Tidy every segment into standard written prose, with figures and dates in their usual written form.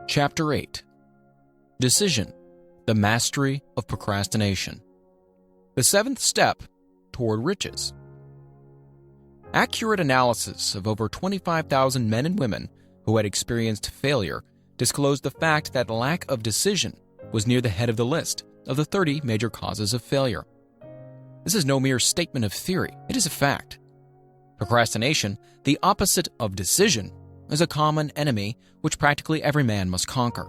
Chapter 8. Decision: The Mastery of Procrastination. The seventh step toward riches. Accurate analysis of over 25,000 men and women who had experienced failure disclosed the fact that lack of decision was near the head of the list of the 30 major causes of failure. This is no mere statement of theory, it is a fact. Procrastination, the opposite of decision, is a common enemy which practically every man must conquer.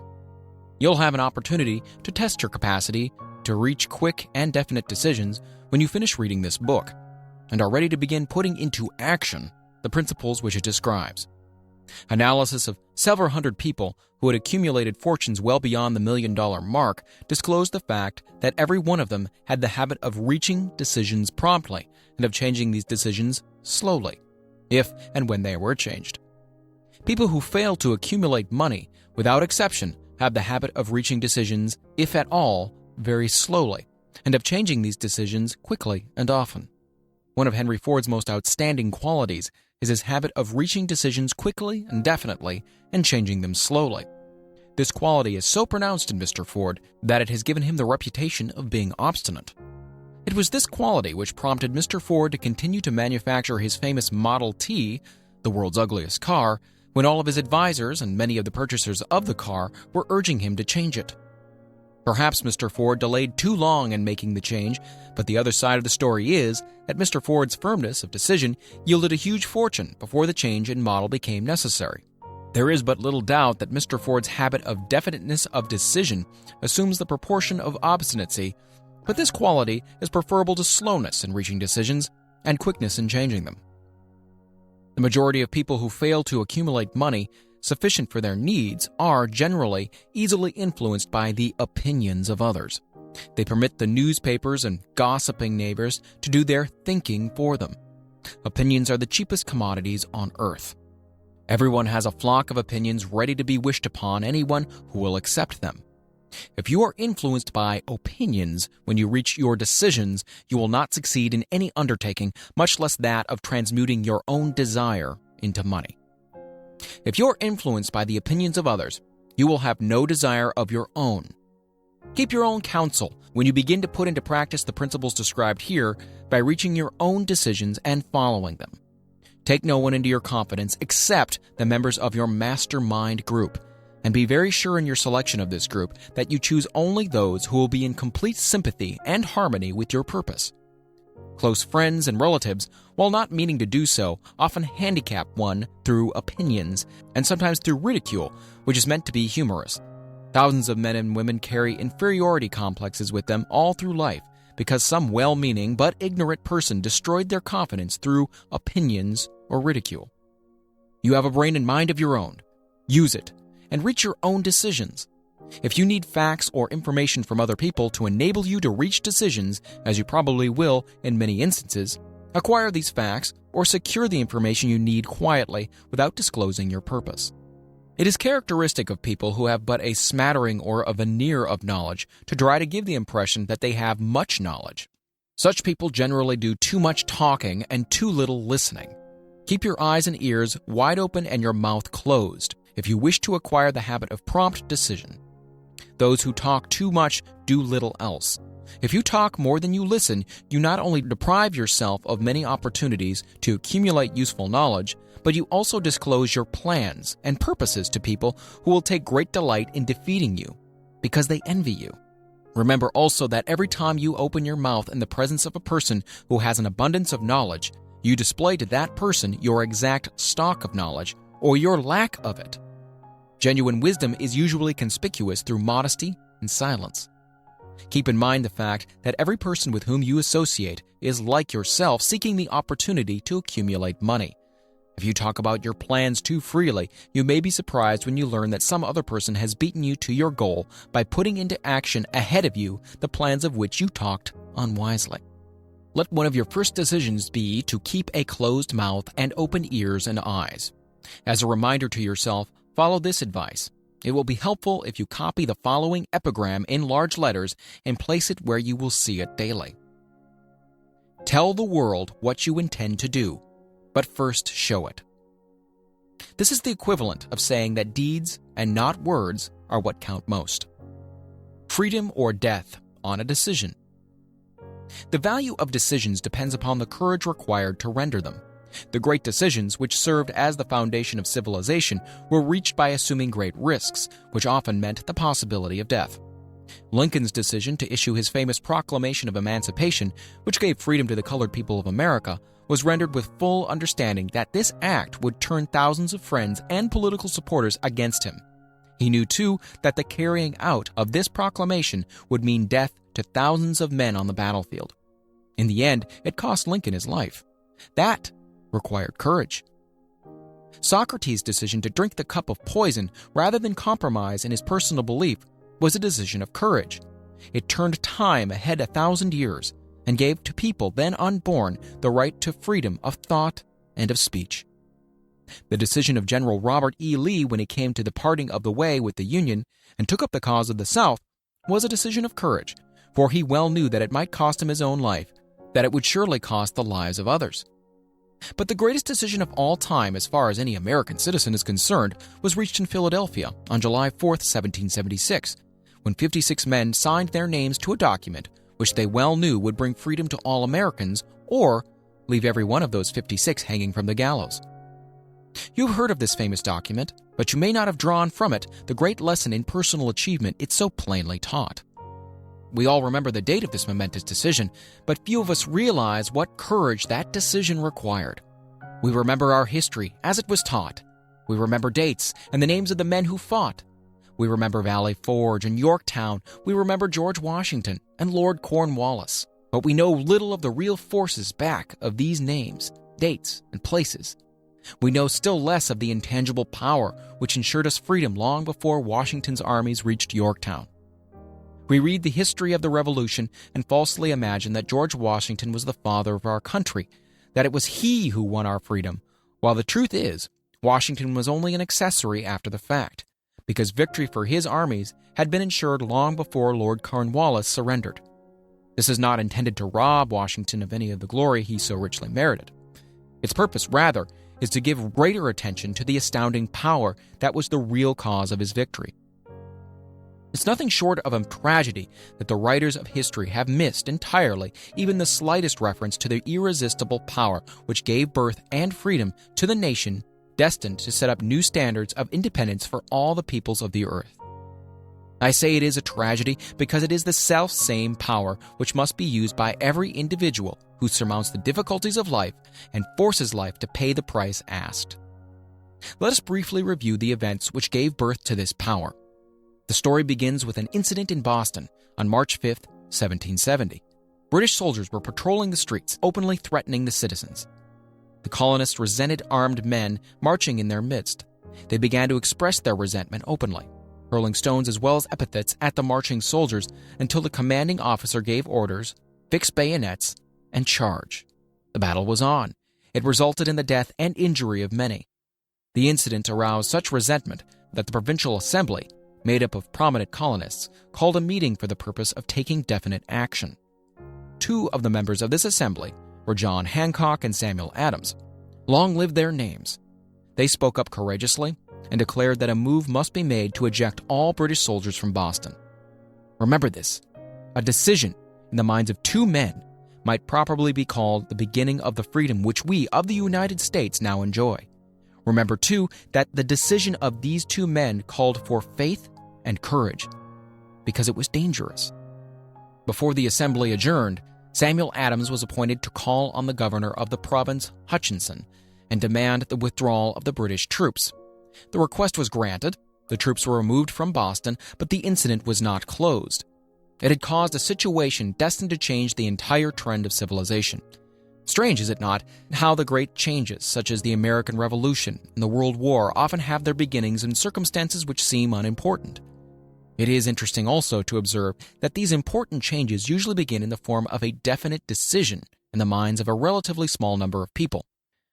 You'll have an opportunity to test your capacity to reach quick and definite decisions when you finish reading this book and are ready to begin putting into action the principles which it describes. Analysis of several hundred people who had accumulated fortunes well beyond the $1 million mark disclosed the fact that every one of them had the habit of reaching decisions promptly and of changing these decisions slowly, if and when they were changed. People who fail to accumulate money, without exception, have the habit of reaching decisions, if at all, very slowly, and of changing these decisions quickly and often. One of Henry Ford's most outstanding qualities is his habit of reaching decisions quickly and definitely and changing them slowly. This quality is so pronounced in Mr. Ford that it has given him the reputation of being obstinate. It was this quality which prompted Mr. Ford to continue to manufacture his famous Model T, the world's ugliest car, when all of his advisors and many of the purchasers of the car were urging him to change it. Perhaps Mr. Ford delayed too long in making the change, but the other side of the story is that Mr. Ford's firmness of decision yielded a huge fortune before the change in model became necessary. There is but little doubt that Mr. Ford's habit of definiteness of decision assumes the proportion of obstinacy, but this quality is preferable to slowness in reaching decisions and quickness in changing them. The majority of people who fail to accumulate money sufficient for their needs are generally easily influenced by the opinions of others. They permit the newspapers and gossiping neighbors to do their thinking for them. Opinions are the cheapest commodities on earth. Everyone has a flock of opinions ready to be wished upon anyone who will accept them. If you are influenced by opinions when you reach your decisions, you will not succeed in any undertaking, much less that of transmuting your own desire into money. If you're influenced by the opinions of others, you will have no desire of your own. Keep your own counsel when you begin to put into practice the principles described here by reaching your own decisions and following them. Take no one into your confidence except the members of your mastermind group, and be very sure in your selection of this group that you choose only those who will be in complete sympathy and harmony with your purpose. Close friends and relatives, while not meaning to do so, often handicap one through opinions, and sometimes through ridicule, which is meant to be humorous. Thousands of men and women carry inferiority complexes with them all through life, because some well-meaning but ignorant person destroyed their confidence through opinions or ridicule. You have a brain and mind of your own. Use it, and reach your own decisions. If you need facts or information from other people to enable you to reach decisions, as you probably will in many instances, acquire these facts or secure the information you need quietly without disclosing your purpose. It is characteristic of people who have but a smattering or a veneer of knowledge to try to give the impression that they have much knowledge. Such people generally do too much talking and too little listening. Keep your eyes and ears wide open and your mouth closed if you wish to acquire the habit of prompt decision. Those who talk too much do little else. If you talk more than you listen, you not only deprive yourself of many opportunities to accumulate useful knowledge, but you also disclose your plans and purposes to people who will take great delight in defeating you, because they envy you. Remember also that every time you open your mouth in the presence of a person who has an abundance of knowledge, you display to that person your exact stock of knowledge, or your lack of it. Genuine wisdom is usually conspicuous through modesty and silence. Keep in mind the fact that every person with whom you associate is like yourself, seeking the opportunity to accumulate money. If you talk about your plans too freely, you may be surprised when you learn that some other person has beaten you to your goal by putting into action ahead of you the plans of which you talked unwisely. Let one of your first decisions be to keep a closed mouth and open ears and eyes. As a reminder to yourself, follow this advice. It will be helpful if you copy the following epigram in large letters and place it where you will see it daily. Tell the world what you intend to do, but first show it. This is the equivalent of saying that deeds and not words are what count most. Freedom or death on a decision. The value of decisions depends upon the courage required to render them. The great decisions, which served as the foundation of civilization, were reached by assuming great risks, which often meant the possibility of death. Lincoln's decision to issue his famous Proclamation of Emancipation, which gave freedom to the colored people of America, was rendered with full understanding that this act would turn thousands of friends and political supporters against him. He knew, too, that the carrying out of this proclamation would mean death to thousands of men on the battlefield. In the end, it cost Lincoln his life. That required courage. Socrates' decision to drink the cup of poison rather than compromise in his personal belief was a decision of courage. It turned time ahead 1,000 years and gave to people then unborn the right to freedom of thought and of speech. The decision of General Robert E. Lee when he came to the parting of the way with the Union and took up the cause of the South was a decision of courage, for he well knew that it might cost him his own life, that it would surely cost the lives of others. But the greatest decision of all time, as far as any American citizen is concerned, was reached in Philadelphia on July 4, 1776, when 56 men signed their names to a document which they well knew would bring freedom to all Americans or leave every one of those 56 hanging from the gallows. You've heard of this famous document, but you may not have drawn from it the great lesson in personal achievement it so plainly taught. We all remember the date of this momentous decision, but few of us realize what courage that decision required. We remember our history as it was taught. We remember dates and the names of the men who fought. We remember Valley Forge and Yorktown. We remember George Washington and Lord Cornwallis. But we know little of the real forces back of these names, dates, and places. We know still less of the intangible power which ensured us freedom long before Washington's armies reached Yorktown. We read the history of the Revolution and falsely imagine that George Washington was the father of our country, that it was he who won our freedom, while the truth is, Washington was only an accessory after the fact, because victory for his armies had been ensured long before Lord Cornwallis surrendered. This is not intended to rob Washington of any of the glory he so richly merited. Its purpose, rather, is to give greater attention to the astounding power that was the real cause of his victory. It's nothing short of a tragedy that the writers of history have missed entirely even the slightest reference to the irresistible power which gave birth and freedom to the nation destined to set up new standards of independence for all the peoples of the earth. I say it is a tragedy because it is the self-same power which must be used by every individual who surmounts the difficulties of life and forces life to pay the price asked. Let us briefly review the events which gave birth to this power. The story begins with an incident in Boston on March 5, 1770. British soldiers were patrolling the streets, openly threatening the citizens. The colonists resented armed men marching in their midst. They began to express their resentment openly, hurling stones as well as epithets at the marching soldiers until the commanding officer gave orders, fix bayonets, and charge. The battle was on. It resulted in the death and injury of many. The incident aroused such resentment that the Provincial Assembly, made up of prominent colonists, called a meeting for the purpose of taking definite action. Two of the members of this assembly were John Hancock and Samuel Adams. Long live their names. They spoke up courageously and declared that a move must be made to eject all British soldiers from Boston. Remember this, a decision in the minds of two men might properly be called the beginning of the freedom which we of the United States now enjoy. Remember, too, that the decision of these two men called for faith and courage, because it was dangerous. Before the assembly adjourned, Samuel Adams was appointed to call on the governor of the province, Hutchinson, and demand the withdrawal of the British troops. The request was granted, the troops were removed from Boston, but the incident was not closed. It had caused a situation destined to change the entire trend of civilization. Strange, is it not, how the great changes, such as the American Revolution and the World War, often have their beginnings in circumstances which seem unimportant. It is interesting also to observe that these important changes usually begin in the form of a definite decision in the minds of a relatively small number of people.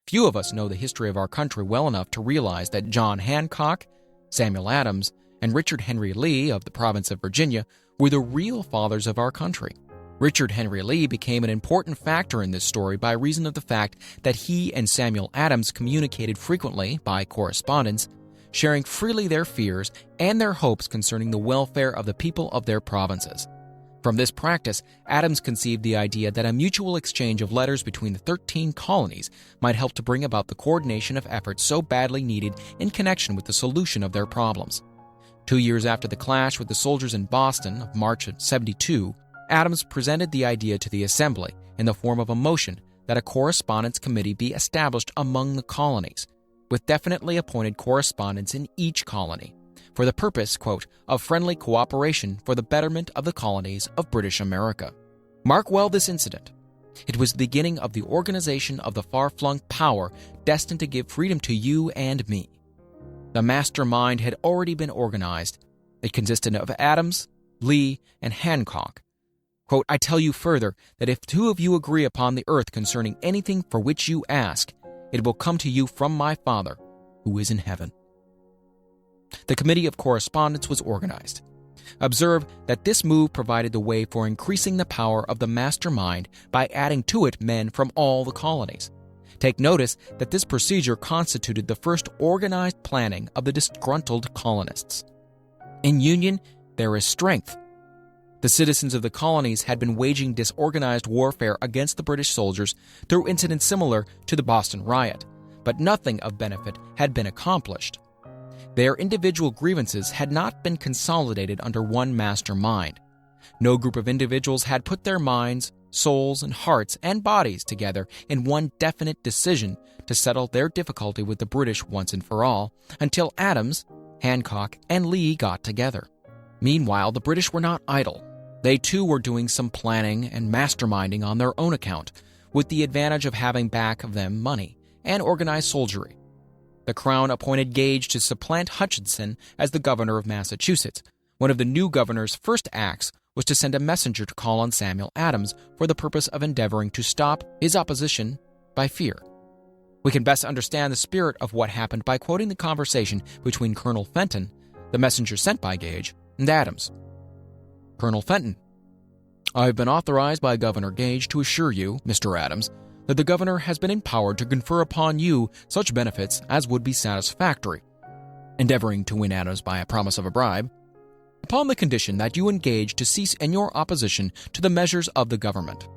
Few of us know the history of our country well enough to realize that John Hancock, Samuel Adams, and Richard Henry Lee of the province of Virginia were the real fathers of our country. Richard Henry Lee became an important factor in this story by reason of the fact that he and Samuel Adams communicated frequently by correspondence, sharing freely their fears and their hopes concerning the welfare of the people of their provinces. From this practice, Adams conceived the idea that a mutual exchange of letters between the 13 colonies might help to bring about the coordination of efforts so badly needed in connection with the solution of their problems. 2 years after the clash with the soldiers in Boston of March of '72, Adams presented the idea to the Assembly in the form of a motion that a correspondence committee be established among the colonies, with definitely appointed correspondents in each colony, for the purpose, quote, of friendly cooperation for the betterment of the colonies of British America. Mark well this incident. It was the beginning of the organization of the far-flung power destined to give freedom to you and me. The mastermind had already been organized. It consisted of Adams, Lee, and Hancock. Quote, I tell you further that if 2 of you agree upon the earth concerning anything for which you ask, it will come to you from my Father, who is in heaven. The Committee of Correspondence was organized. Observe that this move provided the way for increasing the power of the mastermind by adding to it men from all the colonies. Take notice that this procedure constituted the first organized planning of the disgruntled colonists. In union, there is strength. The citizens of the colonies had been waging disorganized warfare against the British soldiers through incidents similar to the Boston riot, but nothing of benefit had been accomplished. Their individual grievances had not been consolidated under one master mind. No group of individuals had put their minds, souls, and hearts and bodies together in one definite decision to settle their difficulty with the British once and for all, until Adams, Hancock, and Lee got together. Meanwhile, the British were not idle. They too were doing some planning and masterminding on their own account, with the advantage of having back of them money and organized soldiery. The Crown appointed Gage to supplant Hutchinson as the governor of Massachusetts. One of the new governor's first acts was to send a messenger to call on Samuel Adams for the purpose of endeavoring to stop his opposition by fear. We can best understand the spirit of what happened by quoting the conversation between Colonel Fenton, the messenger sent by Gage, and Adams. Colonel Fenton: I have been authorized by Governor Gage to assure you, Mr. Adams, that the governor has been empowered to confer upon you such benefits as would be satisfactory, endeavoring to win Adams by a promise of a bribe, upon the condition that you engage to cease in your opposition to the measures of the government.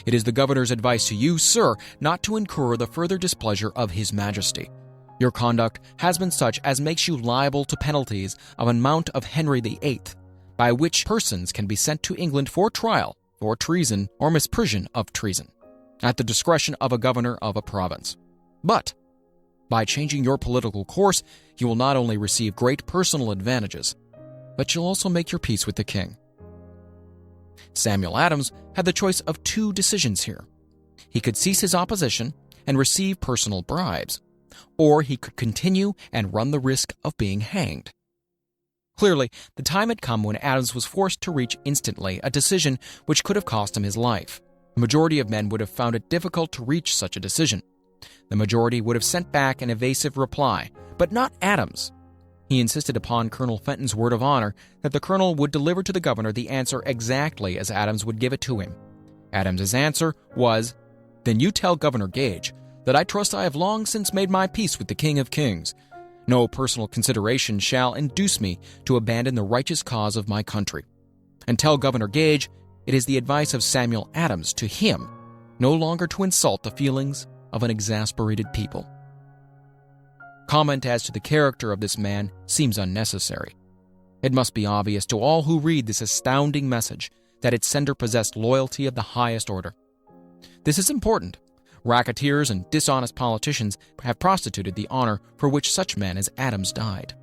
It is the governor's advice to you, sir, not to incur the further displeasure of His Majesty. Your conduct has been such as makes you liable to penalties of an amount of Henry VIII, by which persons can be sent to England for trial for treason or misprision of treason, at the discretion of a governor of a province. But, by changing your political course, you will not only receive great personal advantages, but you'll also make your peace with the king. Samuel Adams had the choice of 2 decisions here. He could cease his opposition and receive personal bribes, or he could continue and run the risk of being hanged. Clearly, the time had come when Adams was forced to reach instantly a decision which could have cost him his life. The majority of men would have found it difficult to reach such a decision. The majority would have sent back an evasive reply, but not Adams. He insisted upon Colonel Fenton's word of honor that the colonel would deliver to the governor the answer exactly as Adams would give it to him. Adams's answer was, Then you tell Governor Gage that I trust I have long since made my peace with the King of Kings. No personal consideration shall induce me to abandon the righteous cause of my country. And tell Governor Gage it is the advice of Samuel Adams to him no longer to insult the feelings of an exasperated people. Comment as to the character of this man seems unnecessary. It must be obvious to all who read this astounding message that its sender possessed loyalty of the highest order. This is important. Racketeers and dishonest politicians have prostituted the honor for which such men as Adams died.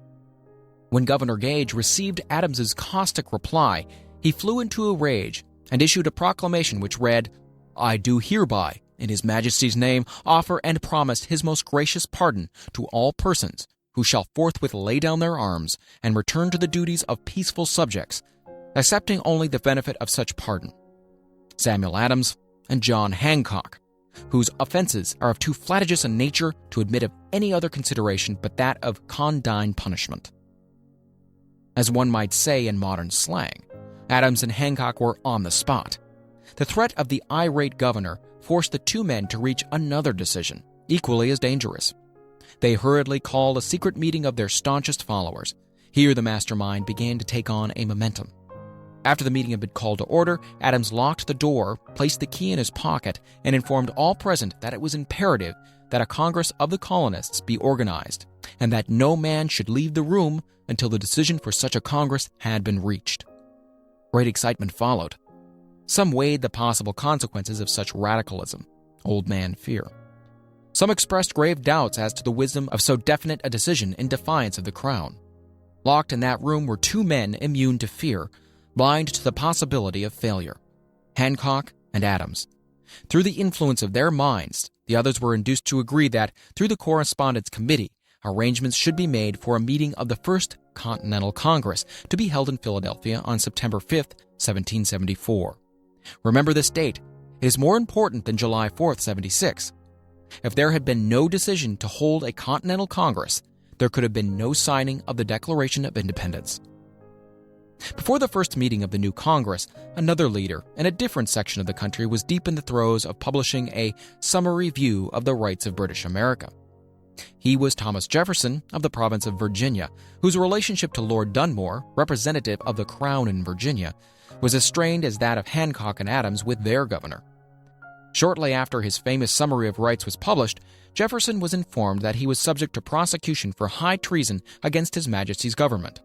When Governor Gage received Adams's caustic reply, he flew into a rage and issued a proclamation which read, I do hereby, in His Majesty's name, offer and promise His most gracious pardon to all persons who shall forthwith lay down their arms and return to the duties of peaceful subjects, accepting only the benefit of such pardon. Samuel Adams and John Hancock, whose offenses are of too flagitious a nature to admit of any other consideration but that of condign punishment. As one might say in modern slang, Adams and Hancock were on the spot. The threat of the irate governor forced the two men to reach another decision, equally as dangerous. They hurriedly called a secret meeting of their staunchest followers. Here the mastermind began to take on a momentum. After the meeting had been called to order, Adams locked the door, placed the key in his pocket, and informed all present that it was imperative that a Congress of the colonists be organized, and that no man should leave the room until the decision for such a Congress had been reached. Great excitement followed. Some weighed the possible consequences of such radicalism, old man fear. Some expressed grave doubts as to the wisdom of so definite a decision in defiance of the Crown. Locked in that room were two men immune to fear, blind to the possibility of failure: Hancock and Adams. Through the influence of their minds, the others were induced to agree that, through the Correspondence Committee, arrangements should be made for a meeting of the First Continental Congress to be held in Philadelphia on September 5, 1774. Remember this date. It is more important than July 4, 76. If there had been no decision to hold a Continental Congress, there could have been no signing of the Declaration of Independence. Before the first meeting of the new Congress, another leader in a different section of the country was deep in the throes of publishing a summary view of the rights of British America. He was Thomas Jefferson of the province of Virginia, whose relationship to Lord Dunmore, representative of the Crown in Virginia, was as strained as that of Hancock and Adams with their governor. Shortly after his famous Summary of Rights was published, Jefferson was informed that he was subject to prosecution for high treason against His Majesty's government.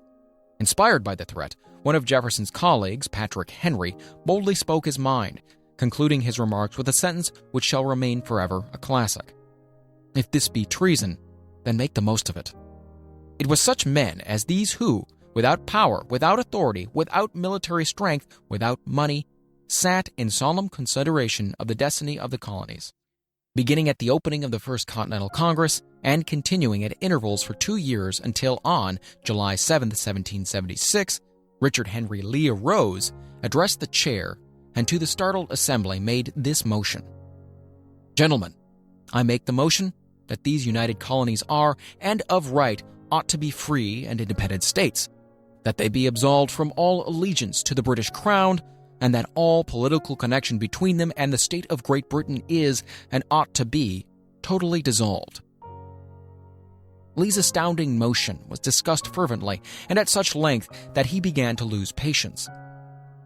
Inspired by the threat, one of Jefferson's colleagues, Patrick Henry, boldly spoke his mind, concluding his remarks with a sentence which shall remain forever a classic: "If this be treason, then make the most of it." It was such men as these who, without power, without authority, without military strength, without money, sat in solemn consideration of the destiny of the colonies. Beginning at the opening of the First Continental Congress and continuing at intervals for 2 years until on July 7, 1776, Richard Henry Lee arose, addressed the chair, and to the startled assembly made this motion: "Gentlemen, I make the motion that these united colonies are, and of right, ought to be free and independent states, that they be absolved from all allegiance to the British Crown, and that all political connection between them and the state of Great Britain is, and ought to be, totally dissolved." Lee's astounding motion was discussed fervently and at such length that he began to lose patience.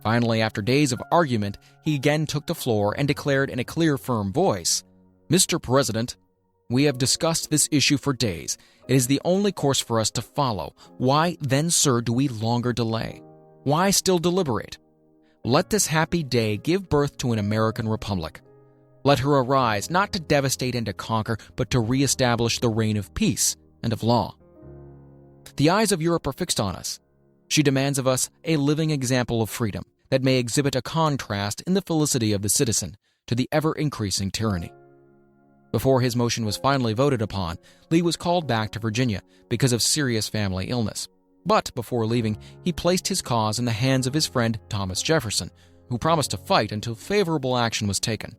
Finally, after days of argument, he again took the floor and declared in a clear, firm voice, "Mr. President, we have discussed this issue for days. It is the only course for us to follow. Why then, sir, do we longer delay? Why still deliberate? Let this happy day give birth to an American republic. Let her arise, not to devastate and to conquer, but to reestablish the reign of peace and of law. The eyes of Europe are fixed on us. She demands of us a living example of freedom that may exhibit a contrast in the felicity of the citizen to the ever-increasing tyranny." Before his motion was finally voted upon, Lee was called back to Virginia because of serious family illness. But before leaving, he placed his cause in the hands of his friend Thomas Jefferson, who promised to fight until favorable action was taken.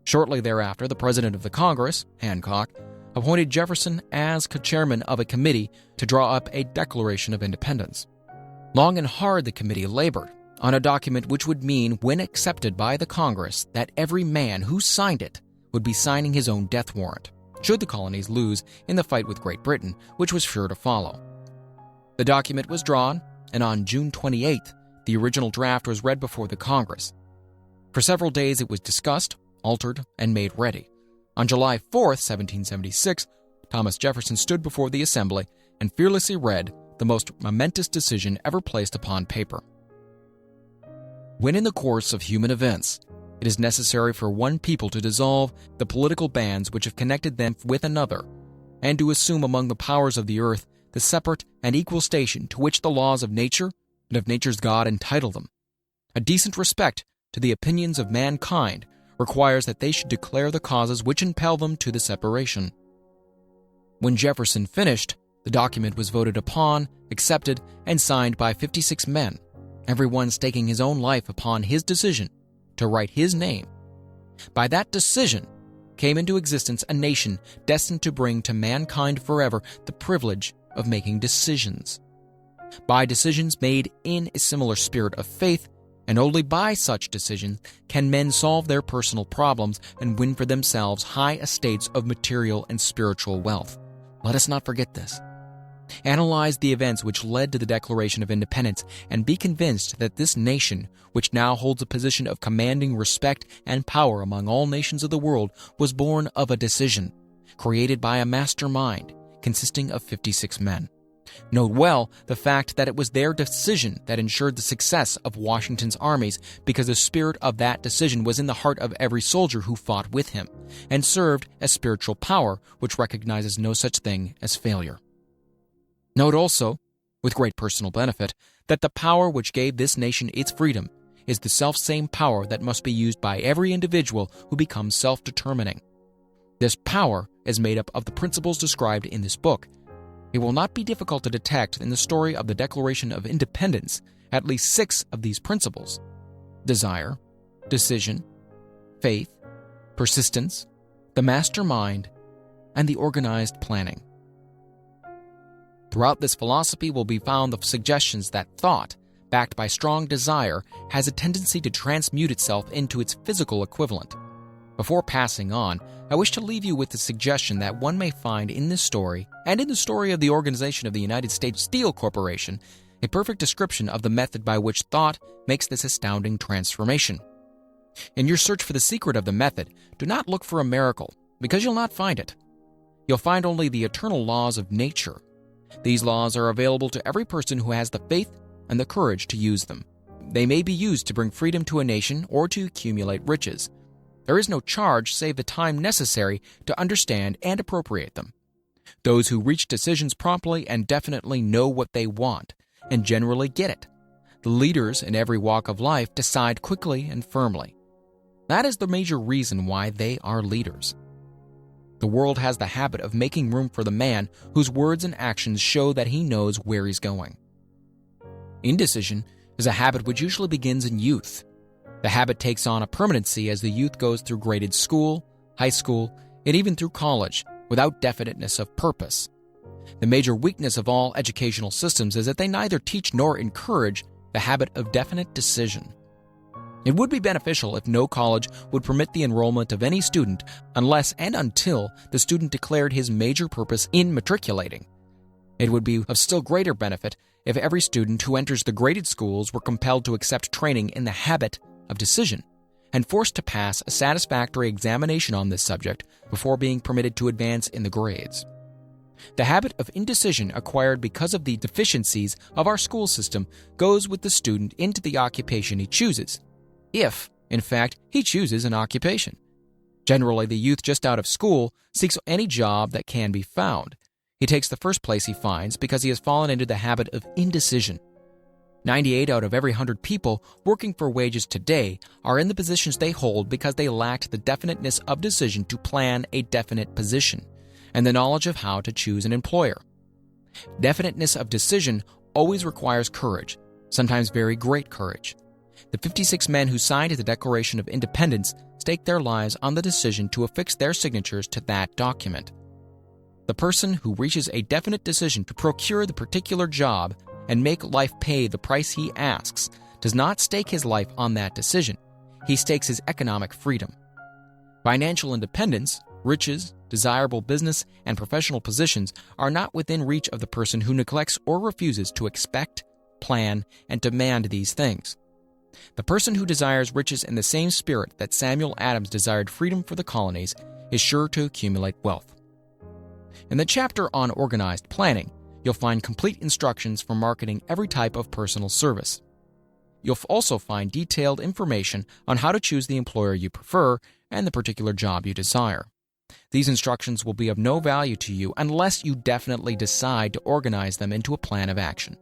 Shortly thereafter, the president of the Congress, Hancock, appointed Jefferson as co-chairman of a committee to draw up a Declaration of Independence. Long and hard the committee labored on a document which would mean, when accepted by the Congress, that every man who signed it would be signing his own death warrant, should the colonies lose in the fight with Great Britain, which was sure to follow. The document was drawn, and on June 28th, the original draft was read before the Congress. For several days it was discussed, altered, and made ready. On July 4th, 1776, Thomas Jefferson stood before the assembly and fearlessly read the most momentous decision ever placed upon paper. "When in the course of human events, it is necessary for one people to dissolve the political bands which have connected them with another, and to assume among the powers of the earth the separate and equal station to which the laws of nature and of nature's God entitle them, a decent respect to the opinions of mankind requires that they should declare the causes which impel them to the separation." When Jefferson finished, the document was voted upon, accepted, and signed by 56 men, everyone staking his own life upon his decision to write his name. By that decision came into existence a nation destined to bring to mankind forever the privilege of making decisions. By decisions made in a similar spirit of faith, And only by such decisions can men solve their personal problems and win for themselves high estates of material and spiritual wealth. Let us not forget this. Analyze the events which led to the Declaration of Independence and be convinced that this nation, which now holds a position of commanding respect and power among all nations of the world, was born of a decision, created by a mastermind consisting of 56 men. Note well the fact that it was their decision that ensured the success of Washington's armies, because the spirit of that decision was in the heart of every soldier who fought with him, and served as spiritual power which recognizes no such thing as failure. Note also, with great personal benefit, that the power which gave this nation its freedom is the selfsame power that must be used by every individual who becomes self-determining. This power is made up of the principles described in this book. It will not be difficult to detect in the story of the Declaration of Independence at least 6 of these principles: desire, decision, faith, persistence, the mastermind, and the organized planning. Throughout this philosophy will be found the suggestions that thought, backed by strong desire, has a tendency to transmute itself into its physical equivalent. Before passing on, I wish to leave you with the suggestion that one may find in this story, and in the story of the organization of the United States Steel Corporation, a perfect description of the method by which thought makes this astounding transformation. In your search for the secret of the method, do not look for a miracle, because you'll not find it. You'll find only the eternal laws of nature. These laws are available to every person who has the faith and the courage to use them. They may be used to bring freedom to a nation or to accumulate riches. There is no charge save the time necessary to understand and appropriate them. Those who reach decisions promptly and definitely know what they want, and generally get it. The leaders in every walk of life decide quickly and firmly. That is the major reason why they are leaders. The world has the habit of making room for the man whose words and actions show that he knows where he's going. Indecision is a habit which usually begins in youth. The habit takes on a permanency as the youth goes through graded school, high school, and even through college, without definiteness of purpose. The major weakness of all educational systems is that they neither teach nor encourage the habit of definite decision. It would be beneficial if no college would permit the enrollment of any student unless and until the student declared his major purpose in matriculating. It would be of still greater benefit if every student who enters the graded schools were compelled to accept training in the habit of decision, and forced to pass a satisfactory examination on this subject before being permitted to advance in the grades. The habit of indecision acquired because of the deficiencies of our school system goes with the student into the occupation he chooses, if, in fact, he chooses an occupation. Generally, the youth just out of school seeks any job that can be found. He takes the first place he finds because he has fallen into the habit of indecision. 98 out of every 100 people working for wages today are in the positions they hold because they lacked the definiteness of decision to plan a definite position, and the knowledge of how to choose an employer. Definiteness of decision always requires courage, sometimes very great courage. The 56 men who signed the Declaration of Independence staked their lives on the decision to affix their signatures to that document. The person who reaches a definite decision to procure the particular job and make life pay the price he asks does not stake his life on that decision. He stakes his economic freedom. Financial independence, riches, desirable business, and professional positions are not within reach of the person who neglects or refuses to expect, plan, and demand these things. The person who desires riches in the same spirit that Samuel Adams desired freedom for the colonies is sure to accumulate wealth. In the chapter on organized planning, you'll find complete instructions for marketing every type of personal service. You'll also find detailed information on how to choose the employer you prefer and the particular job you desire. These instructions will be of no value to you unless you definitely decide to organize them into a plan of action.